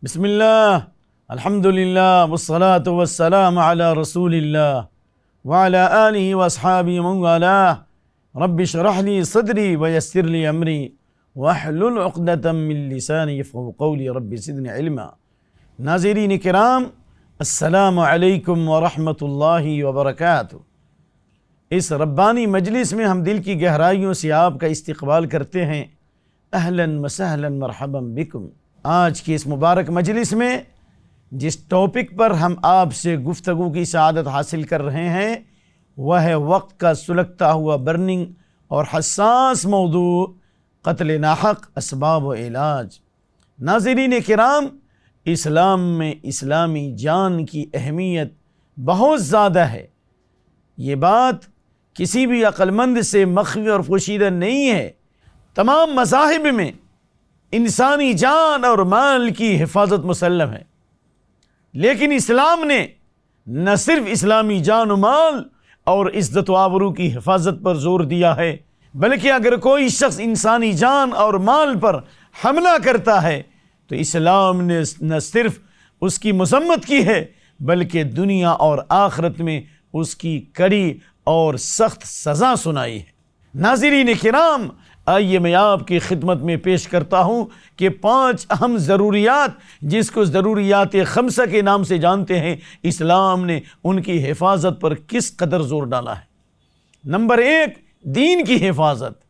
بسم اللہ الحمد للہ والصلاة والسلام علی رسول اللہ وعلی آلہ واصحابہ ومن والاه رب اشرح لی صدری ویسر لی امری واحلل عقدۃ من لسانی یفقهوا قولی رب زدنی علما۔ ناظرین کرام، السلام علیکم ورحمۃ اللہ وبرکاتہ۔ اس ربانی مجلس میں ہم دل کی گہرائیوں سے آپ کا استقبال کرتے ہیں۔ اہلا وسہلا مرحبا بکم۔ آج کی اس مبارک مجلس میں جس ٹاپک پر ہم آپ سے گفتگو کی سعادت حاصل کر رہے ہیں وہ ہے وقت کا سلگتا ہوا برننگ اور حساس موضوع قتل ناحق، اسباب و علاج۔ ناظرین کرام، اسلام میں اسلامی جان کی اہمیت بہت زیادہ ہے۔ یہ بات کسی بھی عقل مند سے مخفی اور پوشیدہ نہیں ہے۔ تمام مذاہب میں انسانی جان اور مال کی حفاظت مسلم ہے، لیکن اسلام نے نہ صرف اسلامی جان و مال اور عزت و آبرو کی حفاظت پر زور دیا ہے، بلکہ اگر کوئی شخص انسانی جان اور مال پر حملہ کرتا ہے تو اسلام نے نہ صرف اس کی مذمت کی ہے بلکہ دنیا اور آخرت میں اس کی کڑی اور سخت سزا سنائی ہے۔ ناظرین کرام، آئیے میں آپ کی خدمت میں پیش کرتا ہوں کہ 5 اہم ضروریات، جس کو ضروریات خمسہ کے نام سے جانتے ہیں، اسلام نے ان کی حفاظت پر کس قدر زور ڈالا ہے۔ نمبر 1، دین کی حفاظت۔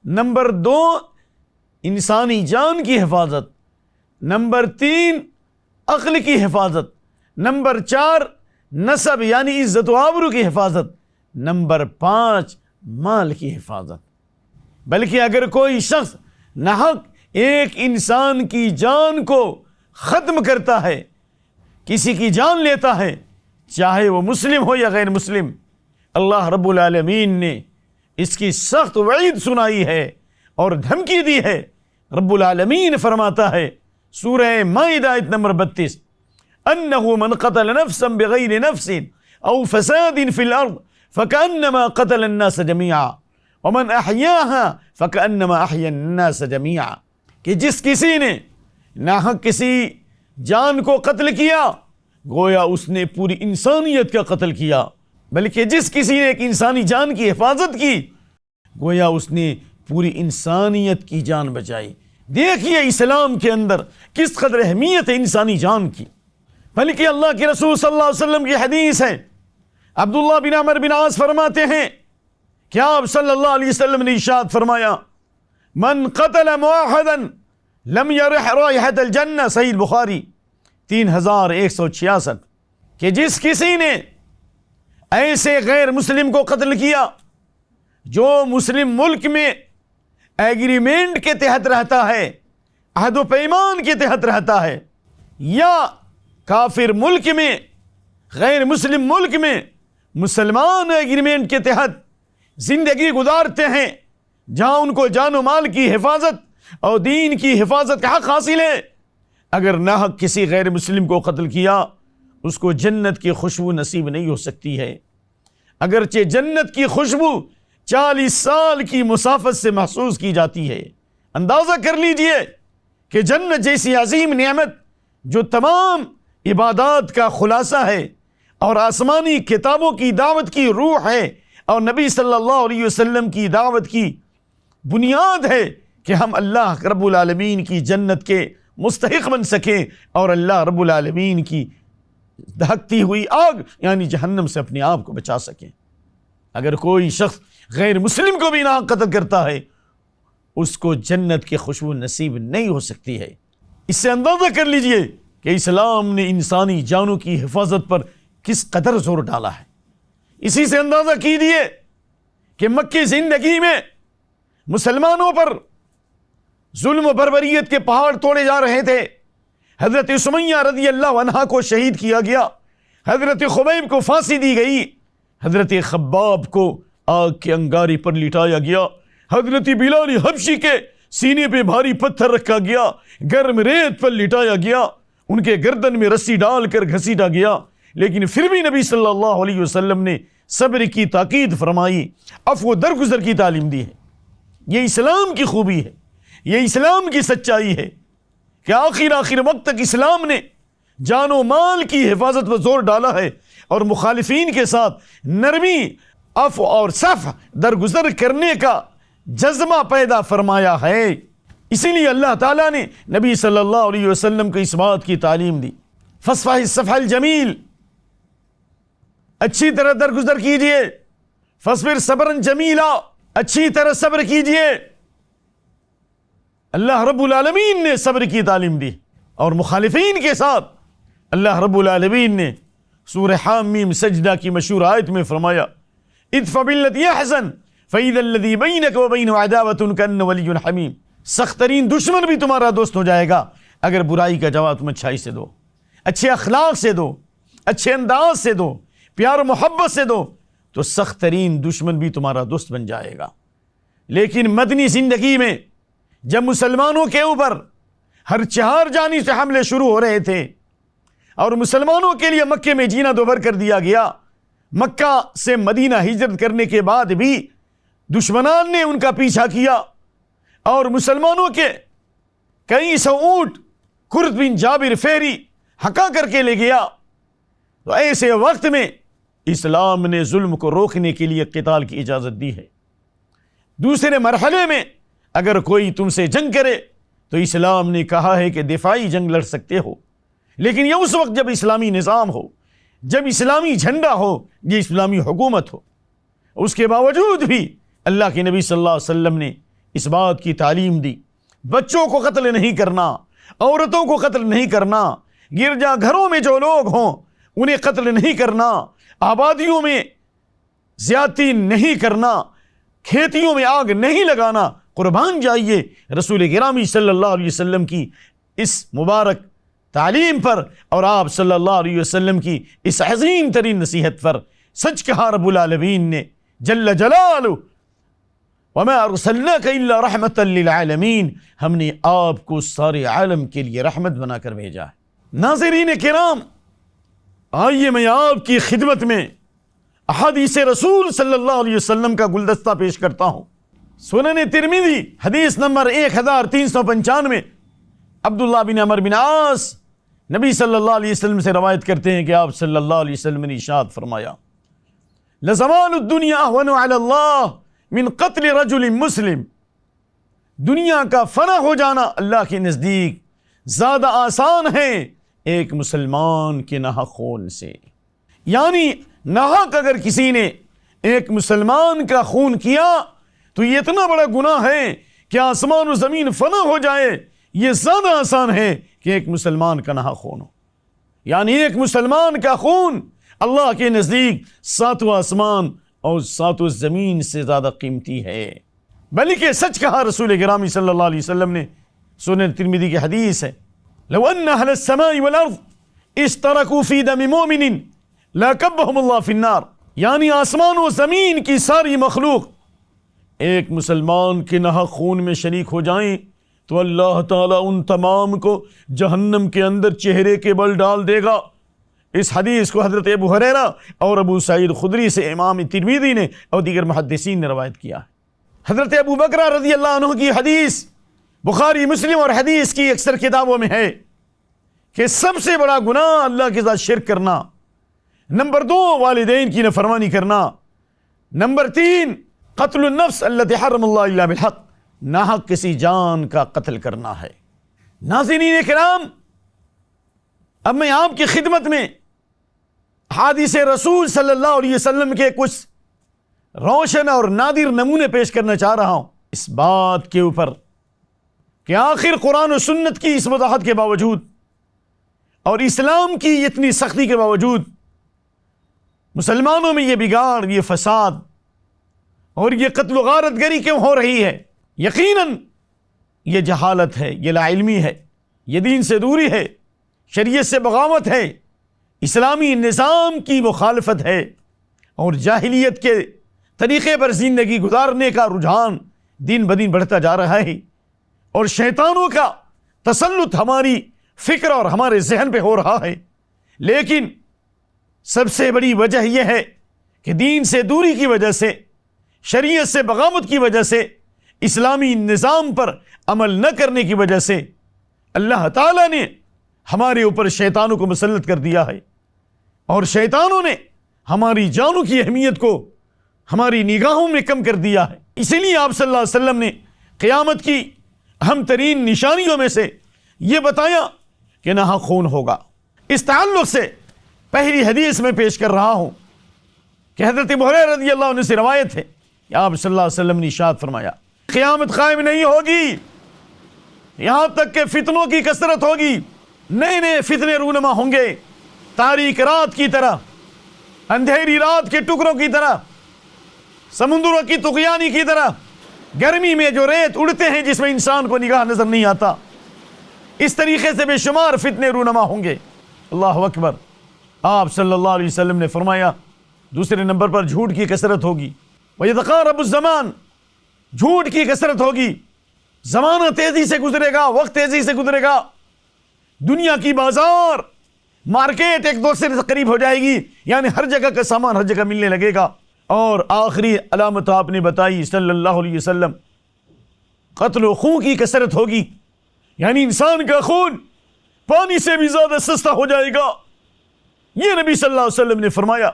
نمبر 2، انسانی جان کی حفاظت۔ نمبر 3، عقل کی حفاظت۔ نمبر 4، نسب یعنی عزت و آبرو کی حفاظت۔ نمبر 5، مال کی حفاظت۔ بلکہ اگر کوئی شخص ناحق ایک انسان کی جان کو ختم کرتا ہے، کسی کی جان لیتا ہے، چاہے وہ مسلم ہو یا غیر مسلم، اللہ رب العالمین نے اس کی سخت وعید سنائی ہے اور دھمکی دی ہے۔ رب العالمین فرماتا ہے سورہ مائدہ آیت نمبر 32، انہ من قتل نفسا بغیر نفس او فساد فی الارض فکأنما قتل الناس جميعا ومن احیاها فکأنما احیا الناس جميعا، کہ جس کسی نے ناحق کسی جان کو قتل کیا گویا اس نے پوری انسانیت کا قتل کیا، بلکہ جس کسی نے ایک انسانی جان کی حفاظت کی گویا اس نے پوری انسانیت کی جان بچائی۔ دیکھیے اسلام کے اندر کس قدر اہمیت ہے انسانی جان کی۔ بلکہ اللہ کے رسول صلی اللہ علیہ وسلم کی حدیث ہے، عبداللہ بن عمر بن عاص فرماتے ہیں کہ آپ صلی اللہ علیہ وسلم نے ارشاد فرمایا، من قتل موحدا لم یرح رائحۃ الجنہ، صحیح بخاری 3166، کہ جس کسی نے ایسے غیر مسلم کو قتل کیا جو مسلم ملک میں ایگریمنٹ کے تحت رہتا ہے، عہد و پیمان کے تحت رہتا ہے، یا کافر ملک میں، غیر مسلم ملک میں مسلمان ایگریمنٹ کے تحت زندگی گزارتے ہیں جہاں ان کو جان و مال کی حفاظت اور دین کی حفاظت کا حق حاصل ہے، اگر ناحق کسی غیر مسلم کو قتل کیا اس کو جنت کی خوشبو نصیب نہیں ہو سکتی ہے، اگرچہ جنت کی خوشبو 40 سال کی مسافت سے محسوس کی جاتی ہے۔ اندازہ کر لیجئے کہ جنت جیسی عظیم نعمت جو تمام عبادات کا خلاصہ ہے اور آسمانی کتابوں کی دعوت کی روح ہے اور نبی صلی اللہ علیہ وسلم کی دعوت کی بنیاد ہے کہ ہم اللہ رب العالمین کی جنت کے مستحق بن سکیں اور اللہ رب العالمین کی دہکتی ہوئی آگ یعنی جہنم سے اپنے آپ کو بچا سکیں۔ اگر کوئی شخص غیر مسلم کو بھی ناحق قتل کرتا ہے اس کو جنت کی خوشبو نصیب نہیں ہو سکتی ہے۔ اس سے اندازہ کر لیجئے کہ اسلام نے انسانی جانوں کی حفاظت پر کس قدر زور ڈالا ہے۔ اسی سے اندازہ کیجئے کہ مکی زندگی میں مسلمانوں پر ظلم و بربریت کے پہاڑ توڑے جا رہے تھے۔ حضرت سمیہ رضی اللہ عنہا کو شہید کیا گیا، حضرت خبیب کو پھانسی دی گئی، حضرت خباب کو آگ کے انگاری پر لٹایا گیا، حضرت بلال حبشی کے سینے پہ بھاری پتھر رکھا گیا، گرم ریت پر لٹایا گیا، ان کے گردن میں رسی ڈال کر گھسیٹا گیا، لیکن پھر بھی نبی صلی اللہ علیہ وسلم نے صبر کی تاکید فرمائی، عفو و درگزر کی تعلیم دی ہے۔ یہ اسلام کی خوبی ہے، یہ اسلام کی سچائی ہے کہ آخر وقت تک اسلام نے جان و مال کی حفاظت پر زور ڈالا ہے اور مخالفین کے ساتھ نرمی، عفو اور صفح درگزر کرنے کا جذبہ پیدا فرمایا ہے۔ اسی لیے اللہ تعالیٰ نے نبی صلی اللہ علیہ وسلم کو اس بات کی تعلیم دی، فاصفح الصفح الجمیل، اچھی طرح درگزر کیجئے، فاصبر صبرا جمیلا، اچھی طرح صبر کیجئے۔ اللہ رب العالمین نے صبر کی تعلیم دی، اور مخالفین کے ساتھ اللہ رب العالمین نے سورہ حامیم سجدہ کی مشہور آیت میں فرمایا ادفع باللتی احسن فاذا الذی بینک وبینہ عداوۃ کأنہ ولی حمیم۔ سخت ترین دشمن بھی تمہارا دوست ہو جائے گا اگر برائی کا جواب تم اچھائی سے دو، اچھے اخلاق سے دو، اچھے انداز سے دو، پیار و محبت سے دو، تو سخت ترین دشمن بھی تمہارا دوست بن جائے گا۔ لیکن مدنی زندگی میں جب مسلمانوں کے اوپر ہر چہار جانب سے حملے شروع ہو رہے تھے اور مسلمانوں کے لیے مکے میں جینا دوبھر کر دیا گیا، مکہ سے مدینہ ہجرت کرنے کے بعد بھی دشمنان نے ان کا پیچھا کیا اور مسلمانوں کے کئی سو اونٹ کرد بن جابر فہری ہکا کر کے لے گیا۔ تو ایسے وقت میں اسلام نے ظلم کو روکنے کے لیے قتال کی اجازت دی ہے۔ دوسرے مرحلے میں اگر کوئی تم سے جنگ کرے تو اسلام نے کہا ہے کہ دفاعی جنگ لڑ سکتے ہو، لیکن یہ اس وقت جب اسلامی نظام ہو، جب اسلامی جھنڈا ہو، یہ اسلامی حکومت ہو۔ اس کے باوجود بھی اللہ کے نبی صلی اللہ علیہ وسلم نے اس بات کی تعلیم دی، بچوں کو قتل نہیں کرنا، عورتوں کو قتل نہیں کرنا، گرجا گھروں میں جو لوگ ہوں انہیں قتل نہیں کرنا، آبادیوں میں زیادتی نہیں کرنا، کھیتیوں میں آگ نہیں لگانا۔ قربان جائیے رسول گرامی صلی اللہ علیہ وسلم کی اس مبارک تعلیم پر اور آپ صلی اللہ علیہ وسلم کی اس عظیم ترین نصیحت پر۔ سچ کہا رب العالمین نے جل جلالہ وما ارسلناک الا رحمتا للعالمین، ہم نے آپ کو سارے عالم کے لیے رحمت بنا کر بھیجا ہے۔ ناظرین کرام، آئیے میں آپ کی خدمت میں احادیث رسول صلی اللہ علیہ وسلم کا گلدستہ پیش کرتا ہوں۔ سنن ترمذی حدیث نمبر 1395، عبداللہ بن عمر بن عاص نبی صلی اللہ علیہ وسلم سے روایت کرتے ہیں کہ آپ صلی اللہ علیہ وسلم نے ارشاد فرمایا لزوال الدنیا اهون علی اللہ من قتل رجل مسلم، دنیا کا فنا ہو جانا اللہ کے نزدیک زیادہ آسان ہے ایک مسلمان کے ناحق خون سے۔ یعنی ناحق اگر کسی نے ایک مسلمان کا خون کیا تو یہ اتنا بڑا گناہ ہے کہ آسمان و زمین فنا ہو جائے، یہ زیادہ آسان ہے کہ ایک مسلمان کا ناحق خون ہو۔ یعنی ایک مسلمان کا خون اللہ کے نزدیک ساتوں آسمان اور ساتوں زمین سے زیادہ قیمتی ہے۔ بلکہ سچ کہا رسول گرامی صلی اللہ علیہ وسلم نے، سنن ترمذی کی حدیث ہے لو ان اہل السماء والارض اشترکوا فی دم مؤمن لکبہم اللہ فی النار، یعنی آسمان و زمین کی ساری مخلوق ایک مسلمان کے ناحق خون میں شریک ہو جائیں تو اللہ تعالیٰ ان تمام کو جہنم کے اندر چہرے کے بل ڈال دے گا۔ اس حدیث کو حضرت ابو ہریرہ اور ابو سعید خدری سے امام ترمذی نے اور دیگر محدثین نے روایت کیا ہے۔ حضرت ابو بکر رضی اللہ عنہ کی حدیث بخاری مسلم اور حدیث کی اکثر کتابوں میں ہے کہ سب سے بڑا گناہ اللہ کے ساتھ شرک کرنا، نمبر 2 والدین کی نافرمانی کرنا، نمبر 3 قتل النفس التي حرم اللہ الا بالحق، ناحق کسی جان کا قتل کرنا ہے۔ ناظرین کرام، اب میں آپ کی خدمت میں حدیث رسول صلی اللہ علیہ وسلم کے کچھ روشن اور نادر نمونے پیش کرنا چاہ رہا ہوں اس بات کے اوپر کہ آخر قرآن و سنت کی اس وضاحت کے باوجود اور اسلام کی اتنی سختی کے باوجود مسلمانوں میں یہ بگاڑ، یہ فساد اور یہ قتل و غارت گری کیوں ہو رہی ہے؟ یقیناً یہ جہالت ہے، یہ لا علمی ہے، یہ دین سے دوری ہے، شریعت سے بغاوت ہے، اسلامی نظام کی مخالفت ہے اور جاہلیت کے طریقے پر زندگی گزارنے کا رجحان دن بدن بڑھتا جا رہا ہے اور شیطانوں کا تسلط ہماری فکر اور ہمارے ذہن پہ ہو رہا ہے۔ لیکن سب سے بڑی وجہ یہ ہے کہ دین سے دوری کی وجہ سے، شریعت سے بغاوت کی وجہ سے، اسلامی نظام پر عمل نہ کرنے کی وجہ سے اللہ تعالیٰ نے ہمارے اوپر شیطانوں کو مسلط کر دیا ہے، اور شیطانوں نے ہماری جانوں کی اہمیت کو ہماری نگاہوں میں کم کر دیا ہے۔ اسی لیے آپ صلی اللہ علیہ وسلم نے قیامت کی اہم ترین نشانیوں میں سے یہ بتایا کہ نہ خون ہوگا۔ اس تعلق سے پہلی حدیث میں پیش کر رہا ہوں کہ حضرت ابو ہریرہ رضی اللہ عنہ سے روایت ہے کہ آپ صلی اللہ علیہ وسلم نے ارشاد فرمایا، قیامت قائم نہیں ہوگی یہاں تک کہ فتنوں کی کثرت ہوگی، نئے نئے فتنے رونما ہوں گے، تاریک رات کی طرح، اندھیری رات کے ٹکڑوں کی طرح، سمندروں کی طغیانی کی طرح، گرمی میں جو ریت اڑتے ہیں جس میں انسان کو نگاہ نظر نہیں آتا، اس طریقے سے بے شمار فتنے رونما ہوں گے۔ اللہ اکبر۔ آپ صلی اللہ علیہ وسلم نے فرمایا دوسرے نمبر پر جھوٹ کی کثرت ہوگی، وَيَتَقَارَبُ الزَّمَانُ، جھوٹ کی کثرت ہوگی، زمانہ تیزی سے گزرے گا، وقت تیزی سے گزرے گا، دنیا کی بازار مارکیٹ ایک دوسرے سے قریب ہو جائے گی، یعنی ہر جگہ کا سامان ہر جگہ ملنے لگے گا۔ اور آخری علامت آپ نے بتائی صلی اللہ علیہ وسلم، قتل و خون کی کثرت ہوگی، یعنی انسان کا خون پانی سے بھی زیادہ سستا ہو جائے گا، یہ نبی صلی اللہ علیہ وسلم نے فرمایا۔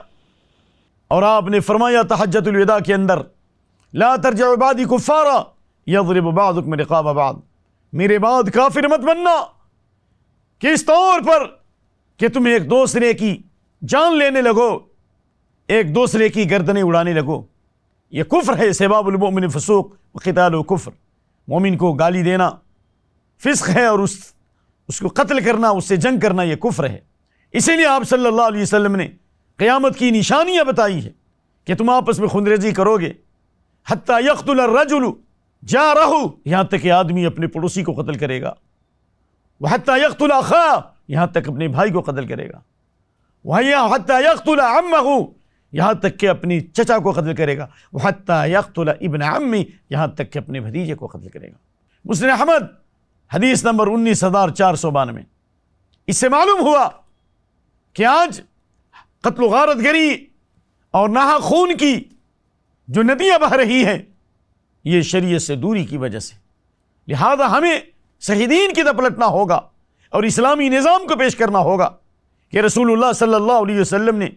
اور آپ نے فرمایا تحجۃ الوداع کے اندر، لا ترجعوا بعدی کفارا یضرب بعضکم رقاب بعض، میرے بعد کافر مت بننا کہ اس طور پر کہ تم ایک دوسرے کی جان لینے لگو، ایک دوسرے کی گردنیں اڑانے لگو، یہ کفر ہے۔ سباب المؤمن فسوق وقتالہ کفر، مومن کو گالی دینا فسق ہے، اور اس کو قتل کرنا، اس سے جنگ کرنا یہ کفر ہے۔ اسی لیے آپ صلی اللہ علیہ وسلم نے قیامت کی نشانیاں بتائی ہے کہ تم آپس میں خونریزی کرو گے، حتیٰ یقتل الرجل جارہ، یہاں تک کہ آدمی اپنے پڑوسی کو قتل کرے گا، وحتیٰ یقتل اخاہ، یہاں تک اپنے بھائی کو قتل کرے گا، وحتیٰ یقتل عمہ، یہاں تک کہ اپنی چچا کو قتل کرے گا، وحتیٰ یقتل ابن عمی، یہاں تک کہ اپنے بھتیجے کو قتل کرے گا۔ مسند احمد حدیث نمبر 19492۔ اس سے معلوم ہوا کہ آج قتل و غارت گری اور ناحق خون کی جو ندیاں بہہ رہی ہیں، یہ شریعت سے دوری کی وجہ سے، لہذا ہمیں صحیح دین کی طرف پلٹنا ہوگا اور اسلامی نظام کو پیش کرنا ہوگا کہ رسول اللہ صلی اللہ علیہ وسلم نے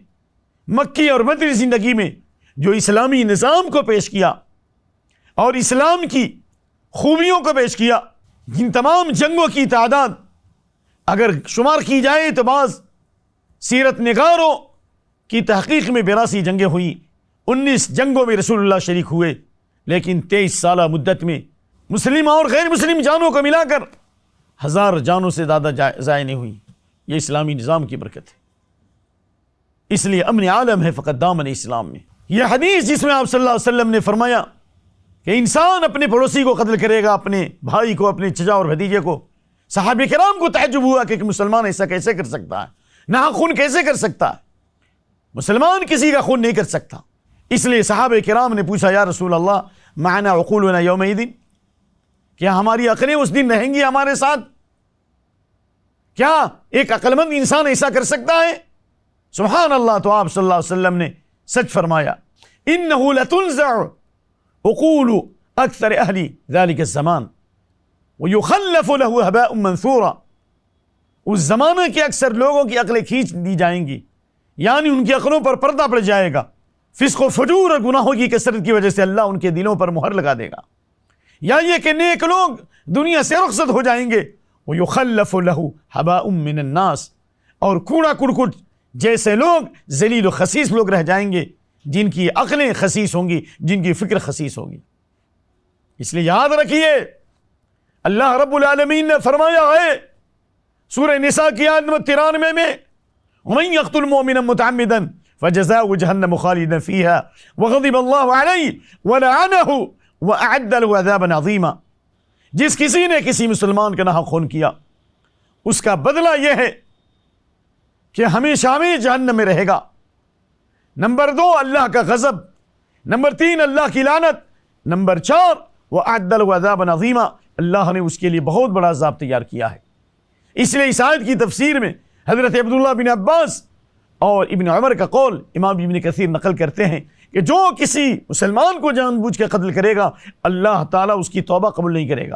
مکی اور مدنی زندگی میں جو اسلامی نظام کو پیش کیا اور اسلام کی خوبیوں کو پیش کیا، جن تمام جنگوں کی تعداد اگر شمار کی جائے تو بعض سیرت نگاروں کی تحقیق میں 82 جنگیں ہوئی، 19 جنگوں میں رسول اللہ شریک ہوئے، لیکن 23 سالہ مدت میں مسلم اور غیر مسلم جانوں کو ملا کر 1000 جانوں سے زیادہ ضائع نہیں ہوئی۔ یہ اسلامی نظام کی برکت ہے، اس لیے امن عالم ہے فقط دامن اسلام میں۔ یہ حدیث جس میں آپ صلی اللہ علیہ وسلم نے فرمایا کہ انسان اپنے پڑوسی کو قتل کرے گا، اپنے بھائی کو، اپنے چچا اور بھتیجے کو، صحابہ کرام کو تعجب ہوا کہ مسلمان ایسا کیسے کر سکتا ہے، نہ خون کیسے کر سکتا ہے، مسلمان کسی کا خون نہیں کر سکتا۔ اس لیے صحابہ کرام نے پوچھا، یا رسول اللہ معنا عقولنا یومئذ، کیا ہماری عقلیں اس دن رہیں گی ہمارے ساتھ؟ کیا ایک عقل مند انسان ایسا کر سکتا ہے؟ سبحان اللہ۔ تو آپ صلی اللہ علیہ وسلم نے سچ فرمایا، انہ لتنزع عقول اکثر اہل ذلک الزمان ویخلف له ہباء منثورا، اس زمانے کے اکثر لوگوں کی عقلیں کھینچ دی جائیں گی، یعنی ان کی عقلوں پر پردہ پڑ جائے گا، فسق و فجور اور گناہوں کی کثرت کی وجہ سے اللہ ان کے دلوں پر مہر لگا دے گا، یا یہ کہ نیک لوگ دنیا سے رخصت ہو جائیں گے، وَيُخَلَّفُ لَهُ هَبَاءٌ مِّنَ النَّاسِ، اور کوڑا کرکٹ جیسے لوگ ذلیل و خسیس لوگ رہ جائیں گے، جن کی عقلیں خسیس ہوں گی، جن کی فکر خسیس ہوگی۔ اس لیے یاد رکھیے، اللہ رب العالمین نے فرمایا ہے سورہ نساء کی آیت نمبر 93 میں، وَمَن يَقْتُلْ مُؤْمِنًا مُتَعَمِّدًا فَجَزَاؤُهُ جَهَنَّمُ خَالِدًا فِيهَا وَغَضِبَ اللَّهُ عَلَيْهِ وَلَعَنَهُ وَأَعَدَّ لَهُ عَذَابًا عَظِيمًا، جس کسی نے کسی مسلمان کا ناحق خون کیا، اس کا بدلہ یہ ہے کہ ہمیشہ ہمیں جہنم میں رہے گا۔ نمبر 2 اللہ کا غضب، نمبر 3 اللہ کی لعنت، نمبر 4 وَأَعَدَّ لَهُ عَذَابًا عَظِيمًا، اللہ نے اس کے لیے بہت بڑا عذاب تیار کیا ہے۔ اس لیے اس آیت کی تفسیر میں حضرت عبداللہ بن عباس اور ابن عمر کا قول امام ابن کثیر نقل کرتے ہیں کہ جو کسی مسلمان کو جان بوجھ کے قتل کرے گا، اللہ تعالیٰ اس کی توبہ قبول نہیں کرے گا،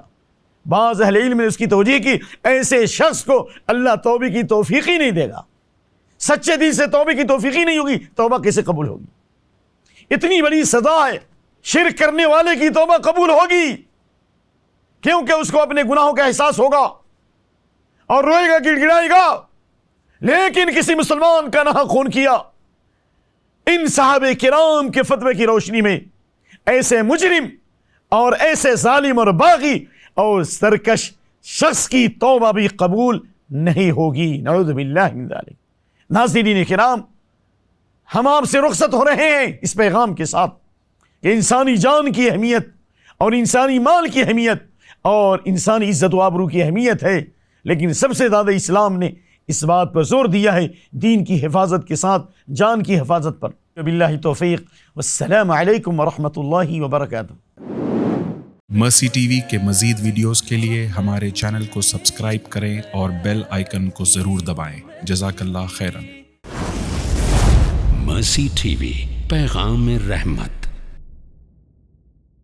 بعض اہل علم نے اس کی توجیہ کی، ایسے شخص کو اللہ توبے کی توفیق ہی نہیں دے گا، سچے دل سے توبے کی توفیق ہی نہیں ہوگی، توبہ کیسے قبول ہوگی؟ اتنی بڑی سزا ہے، شرک کرنے والے کی توبہ قبول ہوگی کیونکہ اس کو اپنے گناہوں کا احساس ہوگا اور روئے گا، گڑ گڑائے گا، لیکن کسی مسلمان کا نہ خون کیا۔ ان صحابہ کرام کے فتوے کی روشنی میں ایسے مجرم اور ایسے ظالم اور باغی اور سرکش شخص کی توبہ بھی قبول نہیں ہوگی، نعوذ باللہ من ذلک۔ ناظرین کرام، ہم آپ سے رخصت ہو رہے ہیں اس پیغام کے ساتھ کہ انسانی جان کی اہمیت اور انسانی مال کی اہمیت اور انسانی عزت و آبرو کی اہمیت ہے، لیکن سب سے زیادہ اسلام نے اس بات پر زور دیا ہے دین کی حفاظت کے ساتھ جان کی حفاظت پر۔ باللہ توفیق، والسلام علیکم ورحمۃ اللہ وبرکاتہ۔ مرسی ٹی وی کے مزید ویڈیوز کے لیے ہمارے چینل کو سبسکرائب کریں اور بیل آئیکن کو ضرور دبائیں۔ جزاک اللہ خیرا۔ مرسی ٹی وی، پیغام رحمت۔